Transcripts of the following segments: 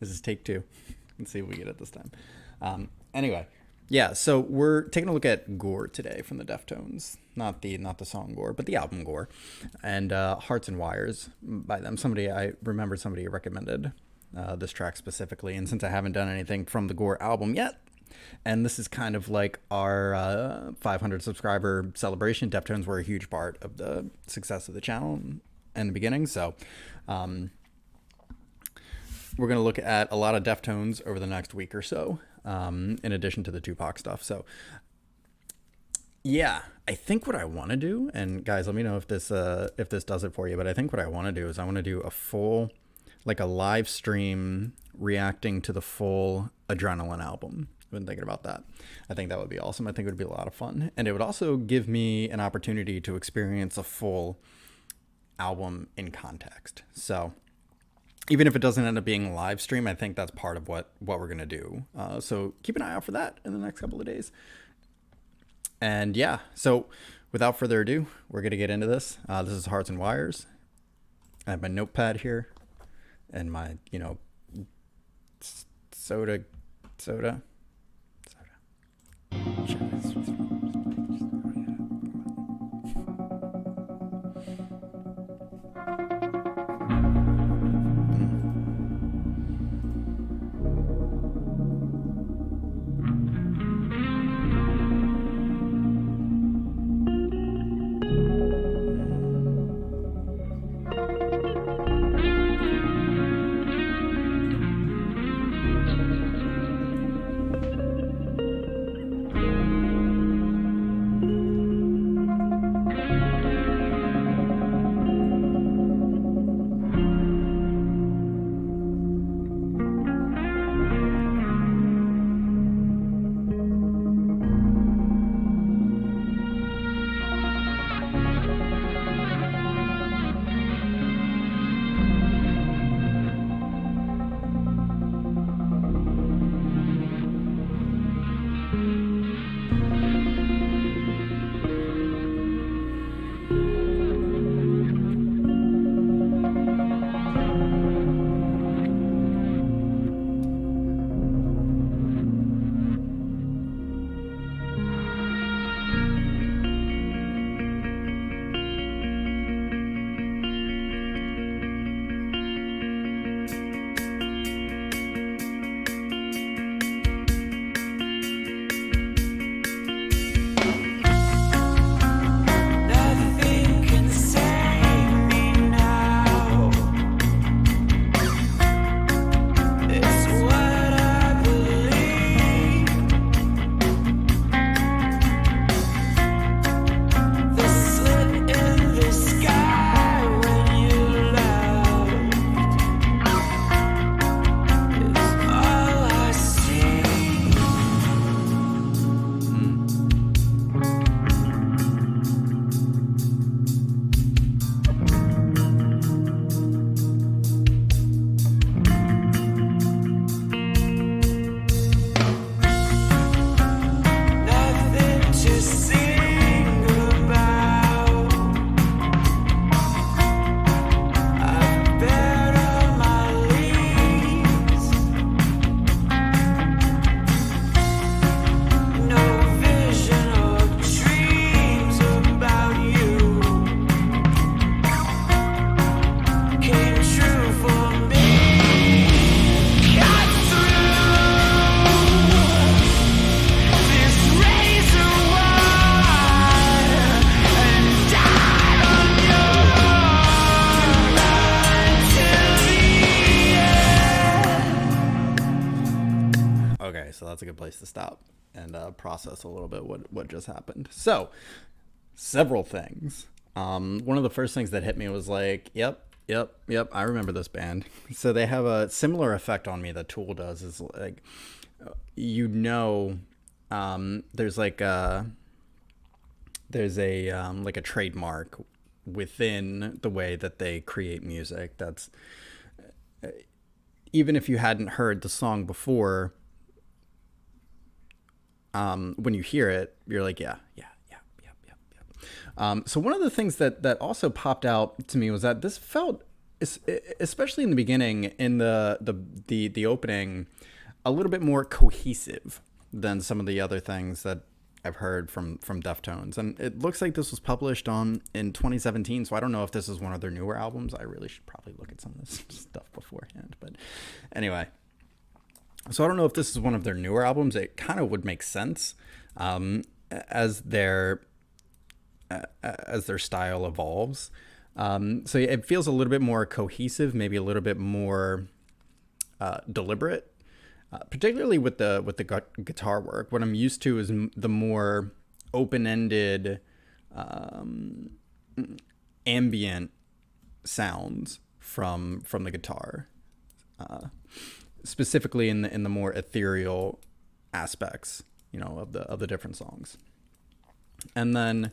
This is take two. Let's see if we get it this time. Anyway, yeah. So we're taking a look at Gore today from the Deftones, not the song Gore, but the album Gore, and Hearts and Wires by them. I remember somebody recommended this track specifically, and since I haven't done anything from the Gore album yet, and this is kind of like our 500 subscriber celebration. Deftones were a huge part of the success of the channel in the beginning, so. We're going to look at a lot of Deftones over the next week or so, in addition to the Tupac stuff. So, yeah, I think what I want to do, and guys, let me know if this does it for you, but I think what I want to do is I want to do a full, like a live stream reacting to the full Adrenaline album. I've been thinking about that. I think that would be awesome. I think it would be a lot of fun. And it would also give me an opportunity to experience a full album in context. So even if it doesn't end up being a live stream, I think that's part of what we're going to do. So keep an eye out for that in the next couple of days. And yeah, so without further ado, we're going to get into this. This is Hearts and Wires. I have my notepad here and my, soda. So that's a good place to stop and process a little bit what just happened. So, several things. One of the first things that hit me was like, yep, I remember this band. So they have a similar effect on me that Tool does. Is like, there's like a like a trademark within the way that they create music. That's even if you hadn't heard the song before. When you hear it, you're like, yeah. So one of the things that also popped out to me was that this felt especially in the beginning, in the opening, a little bit more cohesive than some of the other things that I've heard from Deftones. And it looks like this was published in 2017, so I don't know if this is one of their newer albums. I really should probably look at some of this stuff beforehand. But anyway, so I don't know if this is one of their newer albums. It kind of would make sense as their style evolves. So it feels a little bit more cohesive, maybe a little bit more deliberate. Particularly with the guitar work, what I'm used to is the more open-ended, ambient sounds from the guitar, specifically in the more ethereal aspects, of the different songs. And then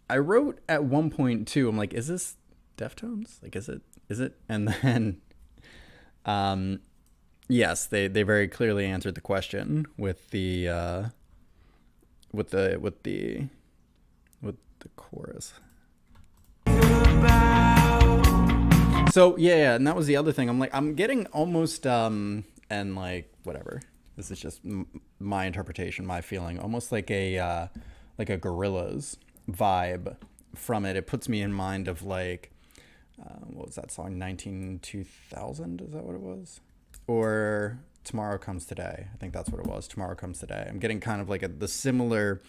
I wrote at one point too, I'm like, is this Deftones? Like, is it? And then, yes, they very clearly answered the question with the chorus. So yeah, and that was the other thing. I'm getting almost and like whatever. This is just my interpretation, my feeling, almost like a Gorillaz vibe from it. It puts me in mind of like. What was that song? 2000? Is that what it was? Or Tomorrow Comes Today? I think that's what it was. Tomorrow Comes Today. I'm getting kind of like the similar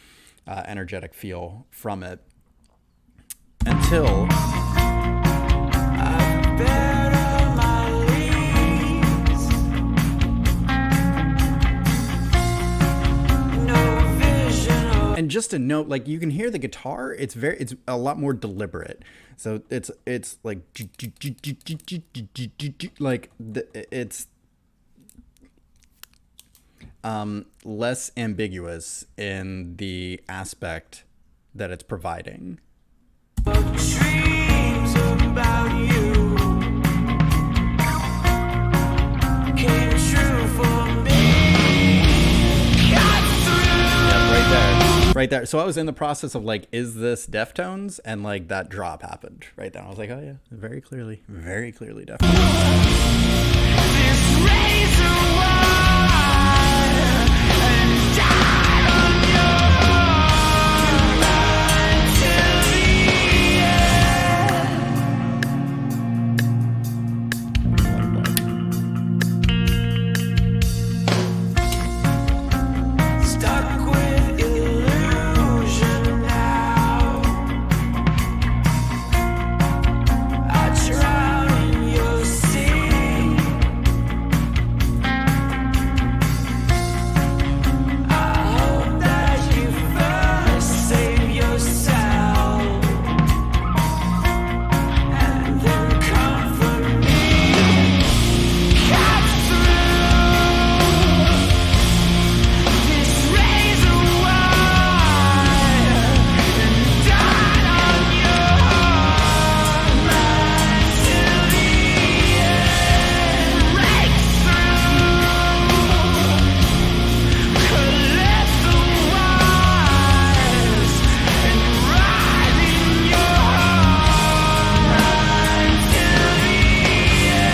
energetic feel from it until I better my leaves. No vision of... And just a note, like you can hear the guitar. It's a lot more deliberate. So it's like it's less ambiguous in the aspect that it's providing. Dreams about you came true for me. Yeah, right there. Right there. So I was in the process of like, is this Deftones? And like that drop happened right then. I was like, oh yeah, very clearly Deftones. This razor wire and died on your heart till the end. Stuck with illusion now. I drown in your sea. I hope that you first save yourself and then comfort me. Cut through this razor wire and died on your heart right till the end. Break through, collect the wires and ride in your heart right till the end.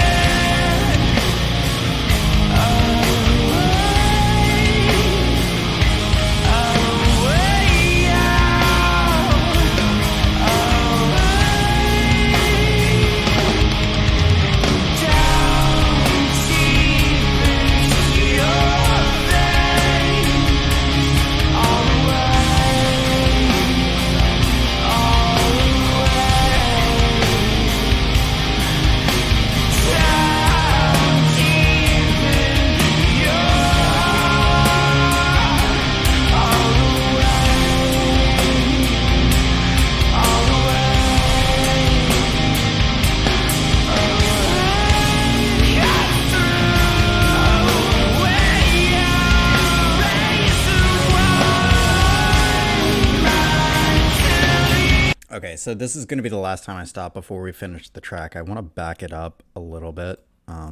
Okay, so this is going to be the last time I stop before we finish the track. I want to back it up a little bit. There's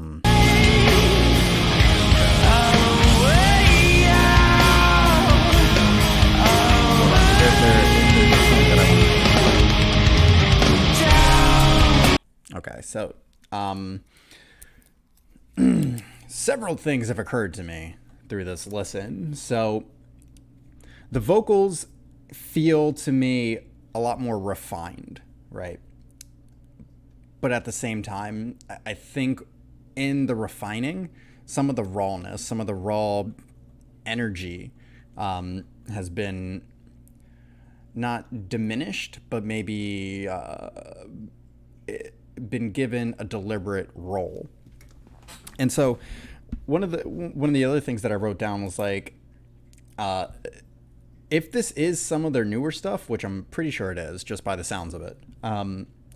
something that I want to Okay, so several things have occurred to me through this listen. So the vocals feel to me a lot more refined, right? But at the same time, I think in the refining, some of the rawness, some of the raw energy has been not diminished, but maybe been given a deliberate role. And so one of the other things that I wrote down was like, if this is some of their newer stuff, which I'm pretty sure it is, just by the sounds of it.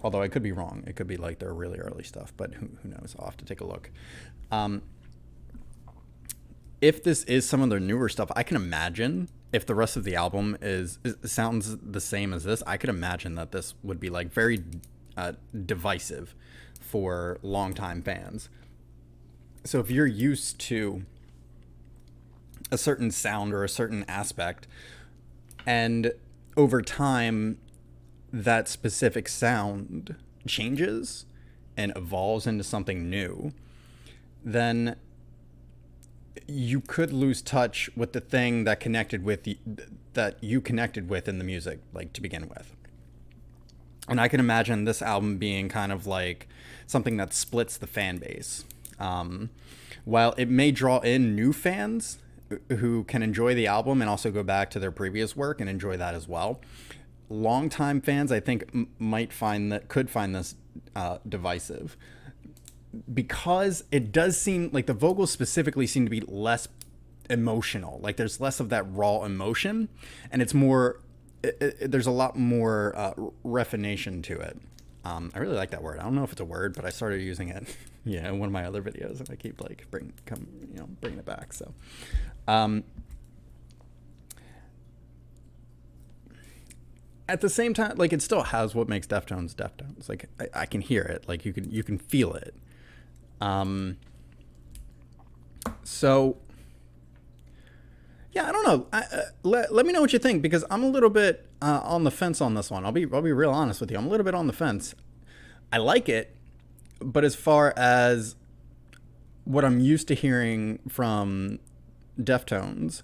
Although I could be wrong. It could be like their really early stuff, but who knows? I'll have to take a look. If this is some of their newer stuff, I can imagine if the rest of the album sounds the same as this, I could imagine that this would be like very divisive for longtime fans. So if you're used to a certain sound or a certain aspect, and over time that specific sound changes and evolves into something new, then you could lose touch with the thing that you connected with in the music, like to begin with. And I can imagine this album being kind of like something that splits the fan base. While it may draw in new fans who can enjoy the album and also go back to their previous work and enjoy that as well, longtime fans, I think, could find this divisive, because it does seem like the vocals specifically seem to be less emotional. Like there's less of that raw emotion, and it's more. There's a lot more refination to it. I really like that word. I don't know if it's a word, but I started using it, in one of my other videos, and I keep like bringing it back. So, at the same time, like it still has what makes Deftones Deftones. Like I can hear it. Like you can feel it. So yeah, I don't know. Let me know what you think, because I'm a little bit on the fence on this one. I'll be real honest with you. I'm a little bit on the fence. I like it, but as far as what I'm used to hearing from Deftones,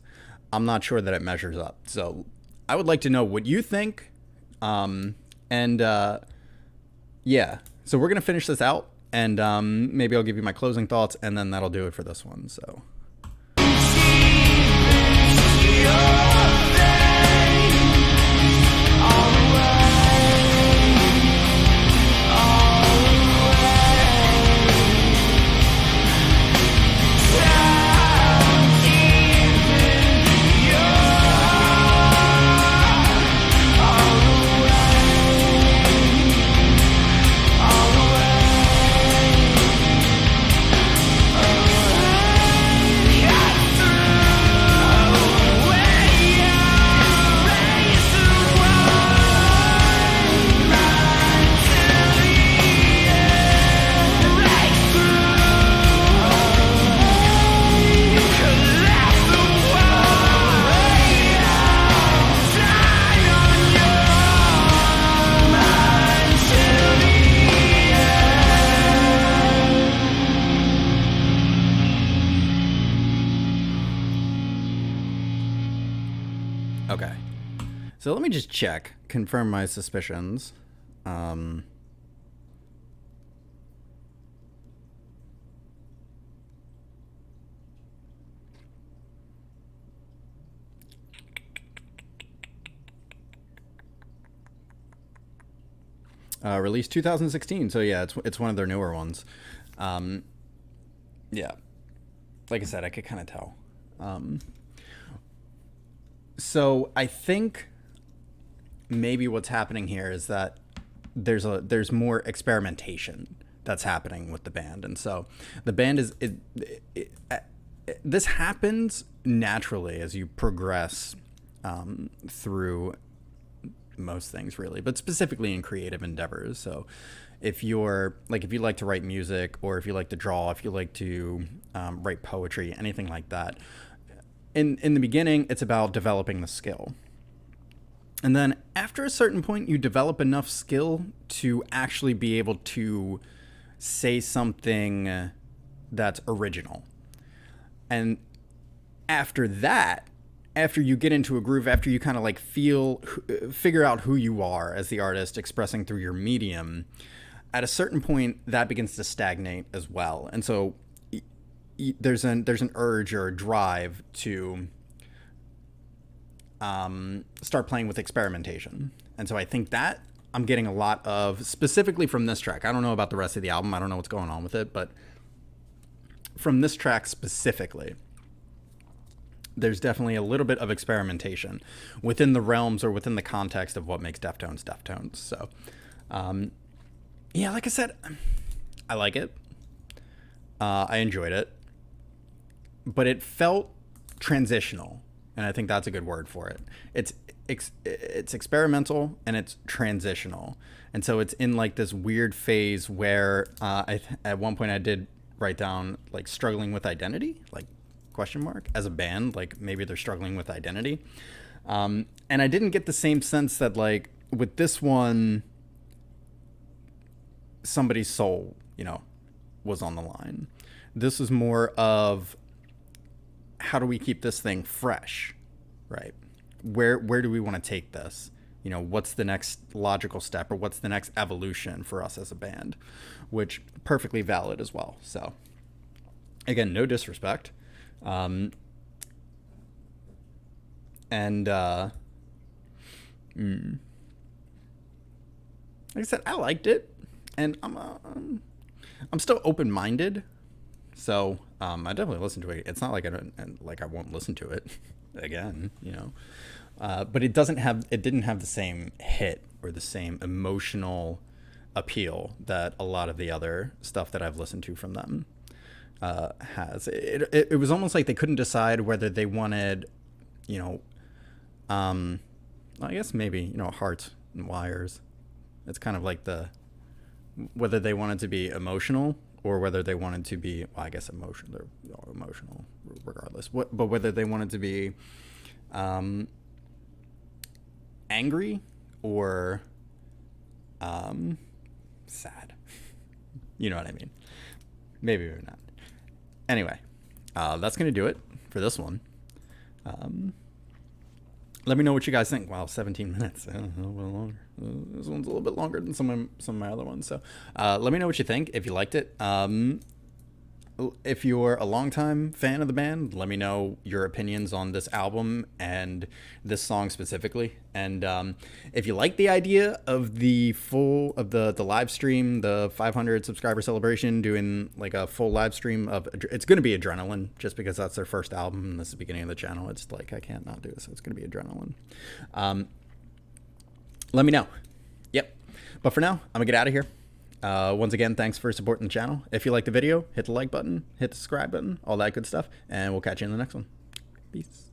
I'm not sure that it measures up. So I would like to know what you think. Yeah. So we're gonna finish this out, and maybe I'll give you my closing thoughts, and then that'll do it for this one. So. Okay, so let me just confirm my suspicions. Released 2016, so yeah, it's one of their newer ones. Yeah, like I said, I could kind of tell. So I think maybe what's happening here is that there's more experimentation that's happening with the band, and so the band this happens naturally as you progress through most things, really, but specifically in creative endeavors. So if you like to write music, or if you like to draw, if you like to write poetry, anything like that, in the beginning, it's about developing the skill. And then after a certain point, you develop enough skill to actually be able to say something that's original. And after that, after you get into a groove, after you kind of like figure out who you are as the artist expressing through your medium, at a certain point that begins to stagnate as well. And so there's an urge or a drive to start playing with experimentation. And so I think that I'm getting a lot of, specifically from this track. I don't know about the rest of the album. I don't know what's going on with it, but from this track specifically, there's definitely a little bit of experimentation within the realms or within the context of what makes Deftones Deftones. So, yeah, like I said, I like it. I enjoyed it, but it felt transitional, and I think that's a good word for it. It's experimental and it's transitional, and so it's in like this weird phase where at one point I did write down like struggling with identity, like question mark, as a band, like maybe they're struggling with identity. And I didn't get the same sense that like with this one, somebody's soul, was on the line. This was more of how do we keep this thing fresh, right? Where do we want to take this? What's the next logical step, or what's the next evolution for us as a band, which perfectly valid as well. So again, no disrespect. Like I said, I liked it, and I'm still open-minded. So I definitely listen to it. It's not like I won't listen to it again, but it didn't have the same hit or the same emotional appeal that a lot of the other stuff that I've listened to from them has. It was almost like they couldn't decide whether they wanted, I guess maybe, Hearts and Wires. It's kind of like whether they wanted to be emotional or whether they wanted to be, well, I guess emotional. They're all emotional regardless. But whether they wanted to be angry or sad. You know what I mean? Maybe or not. Anyway, that's going to do it for this one. Let me know what you guys think. Wow, 17 minutes. A little bit longer. This one's a little bit longer than some of my other ones. So let me know what you think, if you liked it. If you're a longtime fan of the band, let me know your opinions on this album and this song specifically. And if you like the idea of the live stream, the 500 subscriber celebration, doing like a full live stream of, it's going to be Adrenaline, just because that's their first album and this is the beginning of the channel. It's like, I can't not do this. So it's going to be Adrenaline. Let me know. Yep. But for now, I'm gonna get out of here. Once again, thanks for supporting the channel. If you liked the video, hit the like button, hit the subscribe button, all that good stuff, and we'll catch you in the next one. Peace.